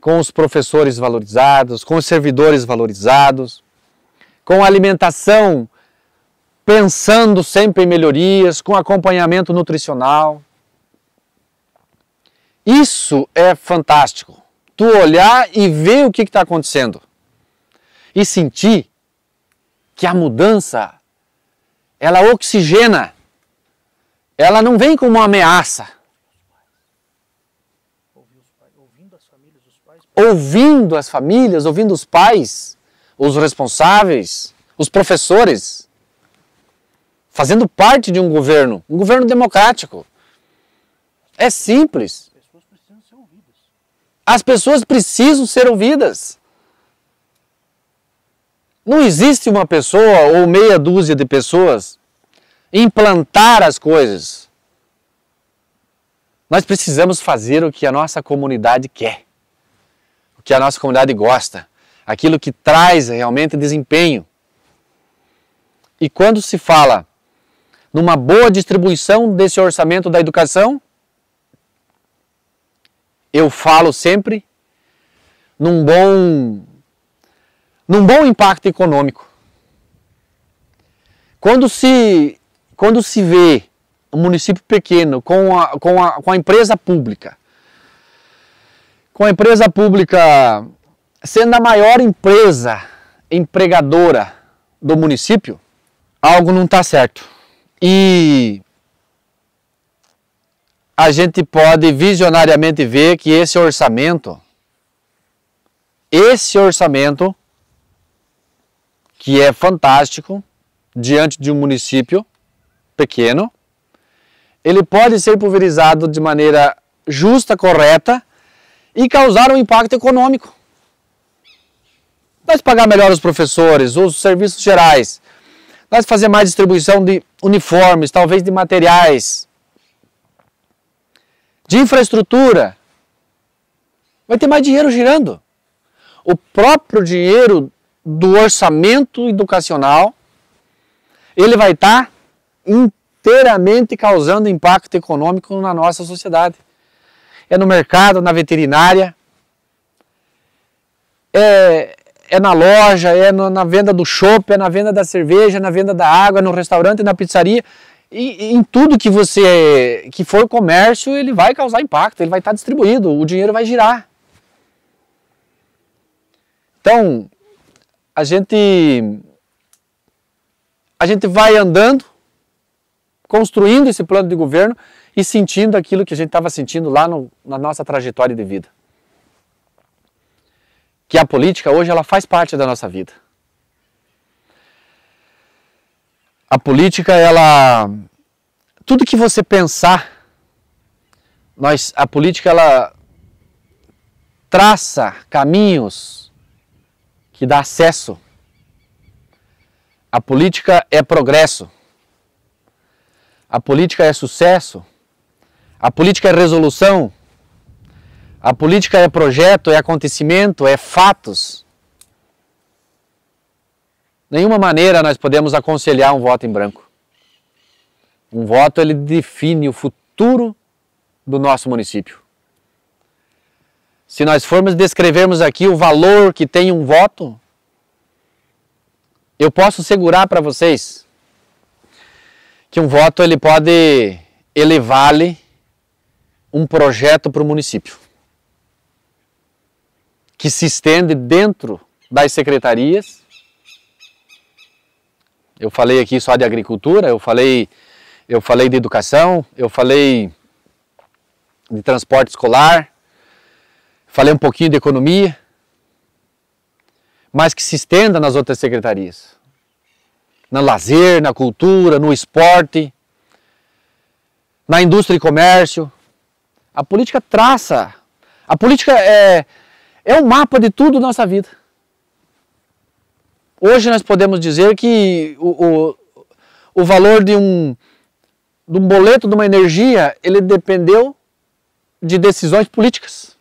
com os professores valorizados, com os servidores valorizados, com a alimentação pensando sempre em melhorias, com acompanhamento nutricional. Isso é fantástico. Tu olhar e ver o que está acontecendo. E sentir que a mudança, ela oxigena. Ela não vem como uma ameaça. Ouvindo as famílias, os pais. Ouvindo as famílias, ouvindo os pais, os responsáveis, os professores. Fazendo parte de um governo democrático. É simples. As pessoas precisam ser ouvidas. Não existe uma pessoa ou meia dúzia de pessoas implantar as coisas. Nós precisamos fazer o que a nossa comunidade quer, o que a nossa comunidade gosta, aquilo que traz realmente desempenho. E quando se fala numa boa distribuição desse orçamento da educação, eu falo sempre num bom impacto econômico. Quando se vê um município pequeno com a empresa pública, sendo a maior empresa empregadora do município, algo não está certo. E a gente pode visionariamente ver que esse orçamento, que é fantástico, diante de um município pequeno, ele pode ser pulverizado de maneira justa, correta e causar um impacto econômico. Nós pagar melhor os professores, os serviços gerais, nós fazer mais distribuição de uniformes, talvez de materiais, de infraestrutura, vai ter mais dinheiro girando. O próprio dinheiro do orçamento educacional, ele vai estar inteiramente causando impacto econômico na nossa sociedade. É no mercado, na veterinária, é na loja, na venda do chopp, é na venda da cerveja, na venda da água, no restaurante, na pizzaria. em tudo que for comércio, ele vai causar impacto, ele vai estar distribuído, o dinheiro vai girar. Então, a gente vai andando, construindo esse plano de governo e sentindo aquilo que a gente estava sentindo lá na nossa trajetória de vida. Que a política hoje ela faz parte da nossa vida. A política, tudo que você pensar, a política ela traça caminhos que dá acesso. A política é progresso. A política é sucesso. A política é resolução. A política é projeto, é acontecimento, é fatos. Nenhuma maneira nós podemos aconselhar um voto em branco. Um voto ele define o futuro do nosso município. Se nós formos descrevermos aqui o valor que tem um voto, eu posso assegurar para vocês que um voto ele pode elevar-lhe um projeto para o município, que se estende dentro das secretarias. Eu falei aqui só de agricultura, eu falei de educação, eu falei de transporte escolar, falei um pouquinho de economia, mas que se estenda nas outras secretarias. No lazer, na cultura, no esporte, na indústria e comércio. A política traça, a política é um mapa de tudo na nossa vida. Hoje nós podemos dizer que o valor de um boleto, de uma energia, ele dependeu de decisões políticas.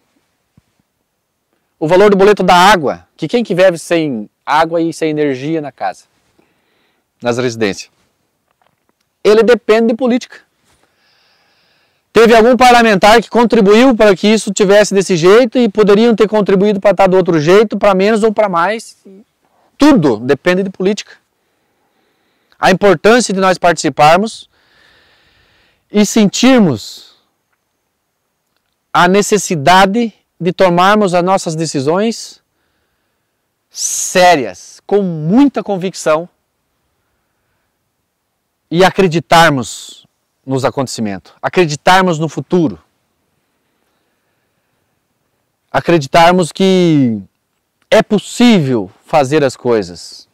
O valor do boleto da água, que quem que vive sem água e sem energia na casa, nas residências, ele depende de política. Teve algum parlamentar que contribuiu para que isso tivesse desse jeito e poderiam ter contribuído para estar do outro jeito, para menos ou para mais. Tudo depende de política. A importância de nós participarmos e sentirmos a necessidade de tomarmos as nossas decisões sérias, com muita convicção e acreditarmos nos acontecimentos, acreditarmos no futuro, acreditarmos que é possível fazer as coisas,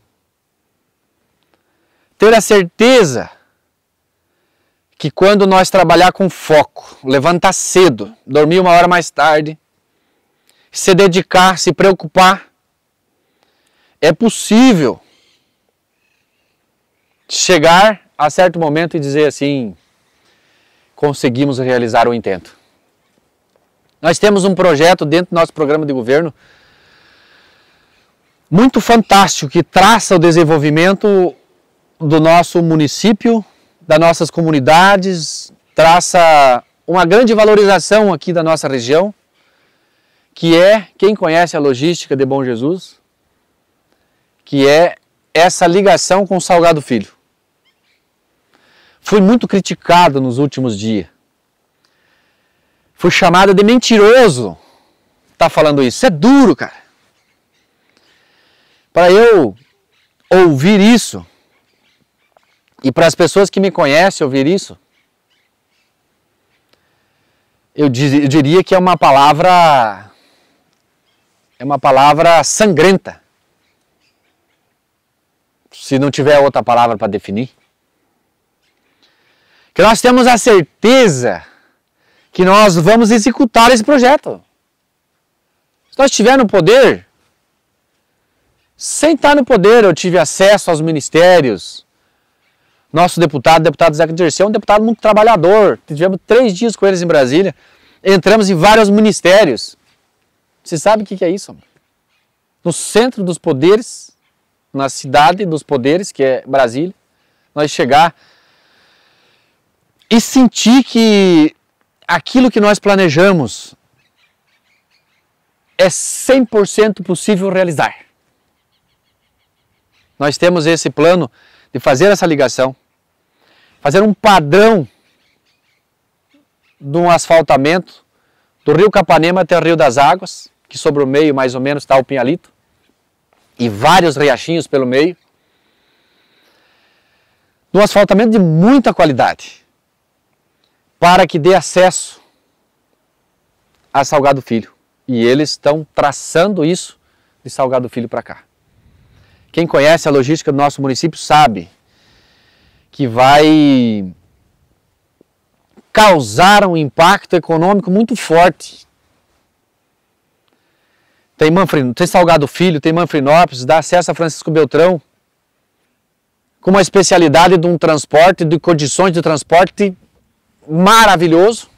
ter a certeza que quando nós trabalhar com foco, levantar cedo, dormir uma hora mais tarde, se dedicar, se preocupar, é possível chegar a certo momento e dizer assim, conseguimos realizar o intento. Nós temos um projeto dentro do nosso programa de governo muito fantástico que traça o desenvolvimento do nosso município, das nossas comunidades, traça uma grande valorização aqui da nossa região, que é, quem conhece a logística de Bom Jesus, que é essa ligação com o Salgado Filho. Fui muito criticado nos últimos dias. Fui chamado de mentiroso. Tá falando isso? Isso é duro, cara. Para eu ouvir isso, e para as pessoas que me conhecem ouvir isso, eu diria que é uma palavra sangrenta. Se não tiver outra palavra para definir. Que nós temos a certeza que nós vamos executar esse projeto. Se nós estivermos no poder, sem estar no poder, eu tive acesso aos ministérios. Nosso deputado Zeca Dirceu, é um deputado muito trabalhador. Tivemos 3 dias com eles em Brasília. Entramos em vários ministérios. Você sabe o que é isso? No centro dos poderes, na cidade dos poderes, que é Brasília, nós chegar e sentir que aquilo que nós planejamos é 100% possível realizar. Nós temos esse plano de fazer essa ligação, fazer um padrão de um asfaltamento do Rio Capanema até o Rio das Águas, que sobre o meio mais ou menos está o Pinhalito, e vários riachinhos pelo meio, de um asfaltamento de muita qualidade, para que dê acesso a Salgado Filho. E eles estão traçando isso de Salgado Filho para cá. Quem conhece a logística do nosso município sabe que vai causar um impacto econômico muito forte. Tem Salgado Filho, tem Manfrinópolis, dá acesso a Francisco Beltrão, com uma especialidade de um transporte, de condições de transporte maravilhoso,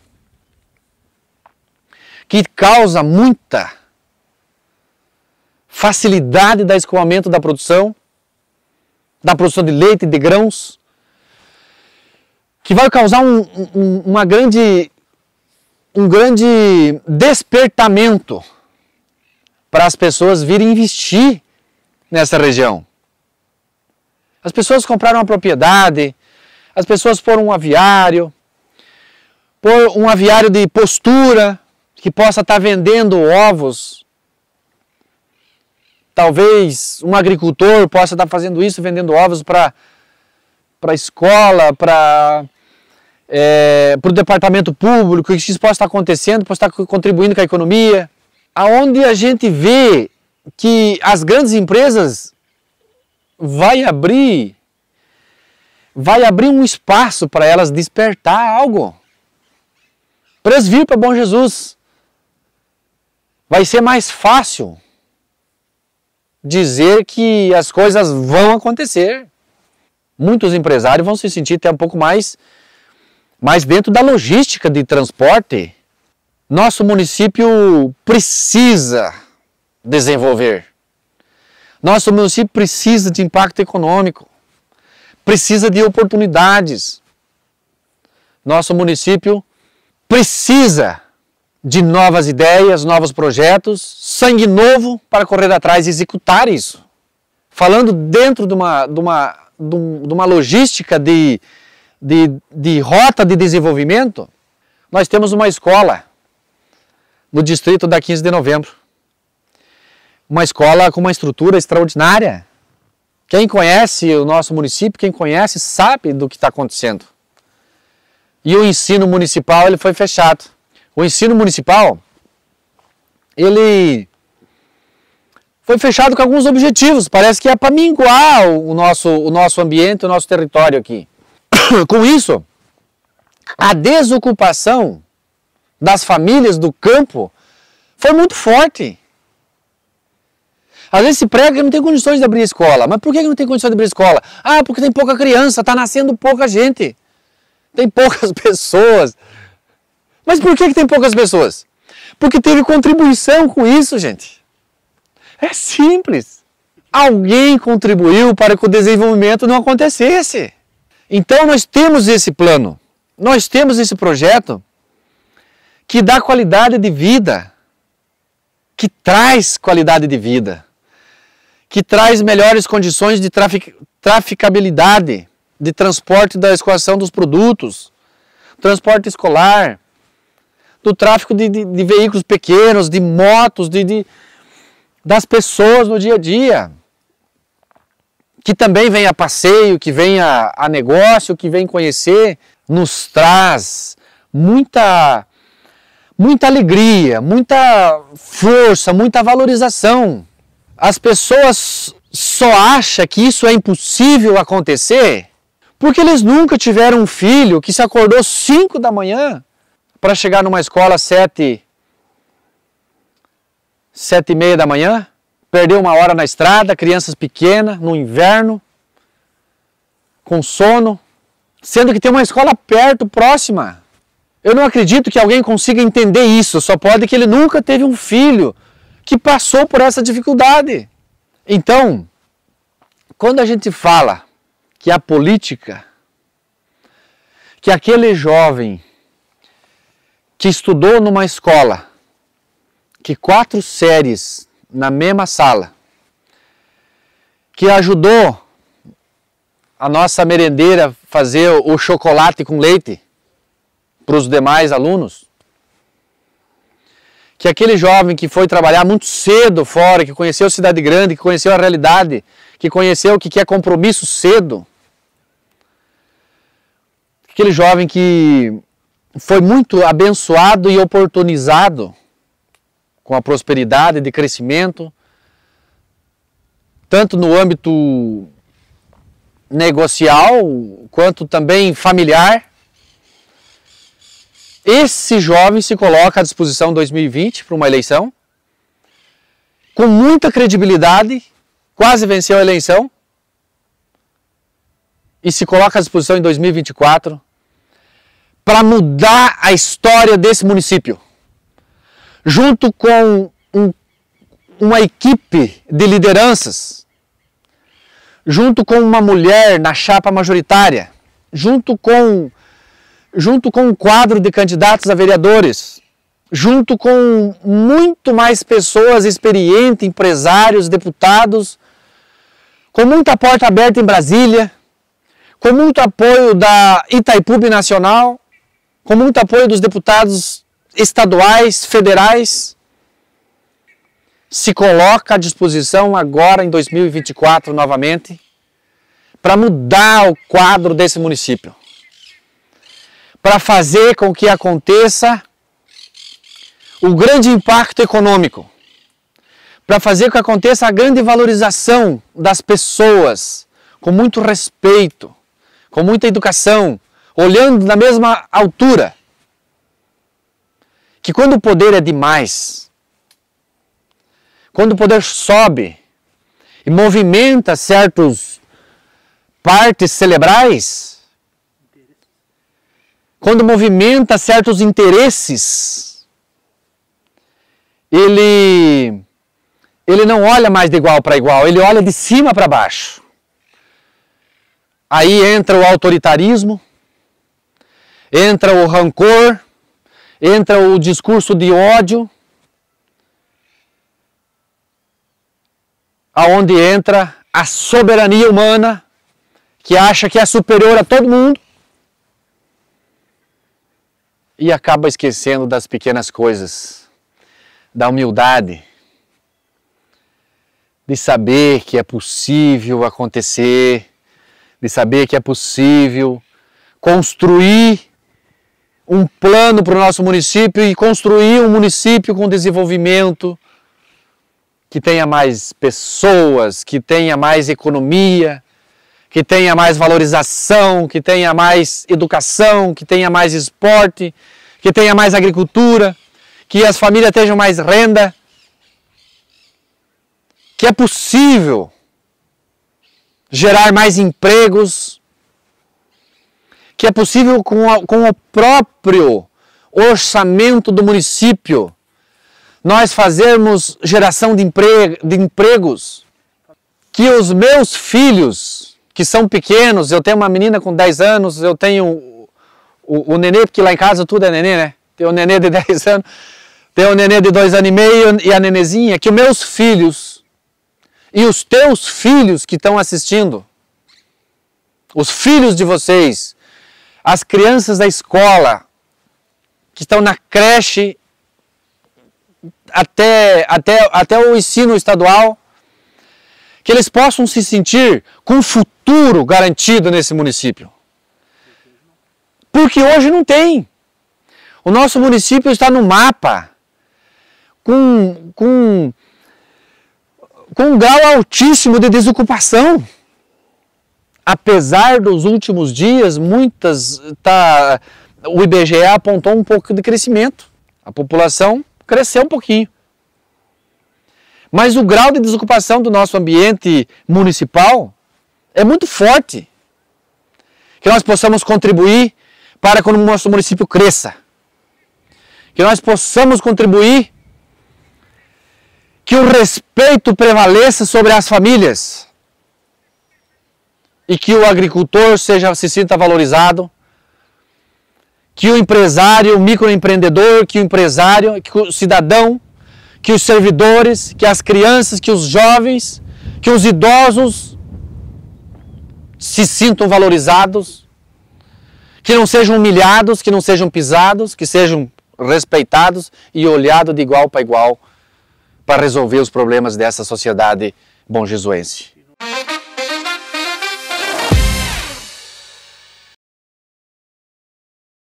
que causa muita facilidade da escoamento da produção de leite e de grãos, que vai causar um grande despertamento para as pessoas virem investir nessa região. As pessoas compraram uma propriedade, as pessoas foram um aviário de postura, que possa estar vendendo ovos. Talvez um agricultor possa estar fazendo isso, vendendo ovos para a escola, para o departamento público, que isso possa estar acontecendo, possa estar contribuindo com a economia. Aonde a gente vê que as grandes empresas vai abrir um espaço para elas despertar algo. Para eles vir para Bom Jesus. Vai ser mais fácil dizer que as coisas vão acontecer. Muitos empresários vão se sentir até um pouco mais dentro da logística de transporte. Nosso município precisa desenvolver. Nosso município precisa de impacto econômico. Precisa de oportunidades. Nosso município precisa de novas ideias, novos projetos, sangue novo para correr atrás e executar isso. Falando dentro de uma logística de rota de desenvolvimento, nós temos uma escola no distrito da 15 de novembro. Uma escola com uma estrutura extraordinária. Quem conhece o nosso município, quem conhece, sabe do que está acontecendo. E o ensino municipal ele foi fechado. O ensino municipal, ele foi fechado com alguns objetivos. Parece que é para minguar o nosso ambiente, o nosso território aqui. Com isso, a desocupação das famílias do campo foi muito forte. Às vezes se prega que não tem condições de abrir escola. Mas por que não tem condições de abrir escola? Ah, porque tem pouca criança, está nascendo pouca gente. Tem poucas pessoas. Mas por que tem poucas pessoas? Porque teve contribuição com isso, gente. É simples. Alguém contribuiu para que o desenvolvimento não acontecesse. Então nós temos esse plano, nós temos esse projeto que dá qualidade de vida, que traz qualidade de vida, que traz melhores condições de traficabilidade, de transporte da escoação dos produtos, transporte escolar, do tráfico de veículos pequenos, de motos, das pessoas no dia a dia, que também vem a passeio, que vem a negócio, que vem conhecer, nos traz muita alegria, muita força, muita valorização. As pessoas só acham que isso é impossível acontecer porque eles nunca tiveram um filho que se acordou 5 da manhã para chegar numa escola 7h30 da manhã, perdeu 1 hora na estrada, crianças pequenas, no inverno, com sono, sendo que tem uma escola perto, próxima. Eu não acredito que alguém consiga entender isso, só pode que ele nunca teve um filho que passou por essa dificuldade. Então, quando a gente fala que a política, que aquele jovem que estudou numa escola, que 4 séries na mesma sala, que ajudou a nossa merendeira fazer o chocolate com leite para os demais alunos. Que aquele jovem que foi trabalhar muito cedo fora, que conheceu a cidade grande, que conheceu a realidade, que conheceu o que é compromisso cedo. Aquele jovem que foi muito abençoado e oportunizado com a prosperidade de crescimento, tanto no âmbito negocial, quanto também familiar. Esse jovem se coloca à disposição em 2020 para uma eleição, com muita credibilidade, quase venceu a eleição, e se coloca à disposição em 2024 para mudar a história desse município, junto com uma equipe de lideranças, junto com uma mulher na chapa majoritária, junto com um quadro de candidatos a vereadores, junto com muito mais pessoas experientes, empresários, deputados, com muita porta aberta em Brasília, com muito apoio da Itaipu Nacional, com muito apoio dos deputados estaduais, federais, se coloca à disposição agora em 2024 novamente para mudar o quadro desse município, para fazer com que aconteça o grande impacto econômico, para fazer com que aconteça a grande valorização das pessoas, com muito respeito, com muita educação, olhando na mesma altura. Que quando o poder é demais, quando o poder sobe e movimenta certas partes cerebrais, quando movimenta certos interesses, ele não olha mais de igual para igual, ele olha de cima para baixo. Aí entra o autoritarismo, entra o rancor, entra o discurso de ódio, aonde entra a soberania humana, que acha que é superior a todo mundo, e acaba esquecendo das pequenas coisas, da humildade, de saber que é possível acontecer, de saber que é possível construir um plano para o nosso município e construir um município com desenvolvimento, que tenha mais pessoas, que tenha mais economia, que tenha mais valorização, que tenha mais educação, que tenha mais esporte, que tenha mais agricultura, que as famílias tenham mais renda, que é possível gerar mais empregos, que é possível com o próprio orçamento do município nós fazermos geração de empregos, que os meus filhos, que são pequenos, eu tenho uma menina com 10 anos, eu tenho o nenê, porque lá em casa tudo é nenê, né? Tem o nenê de 10 anos, tem o nenê de 2 anos e meio e a nenezinha, que os meus filhos e os teus filhos que estão assistindo, os filhos de vocês, as crianças da escola, que estão na creche, até o ensino estadual, que eles possam se sentir com um futuro garantido nesse município. Porque hoje não tem. O nosso município está no mapa com um grau altíssimo de desocupação. Apesar dos últimos dias, o IBGE apontou um pouco de crescimento. A população cresceu um pouquinho. Mas o grau de desocupação do nosso ambiente municipal é muito forte. Que nós possamos contribuir para que o nosso município cresça. Que nós possamos contribuir que o respeito prevaleça sobre as famílias. E que o agricultor se sinta valorizado. Que o empresário, o microempreendedor, que o cidadão, que os servidores, que as crianças, que os jovens, que os idosos se sintam valorizados, que não sejam humilhados, que não sejam pisados, que sejam respeitados e olhados de igual para igual para resolver os problemas dessa sociedade bonjesuense.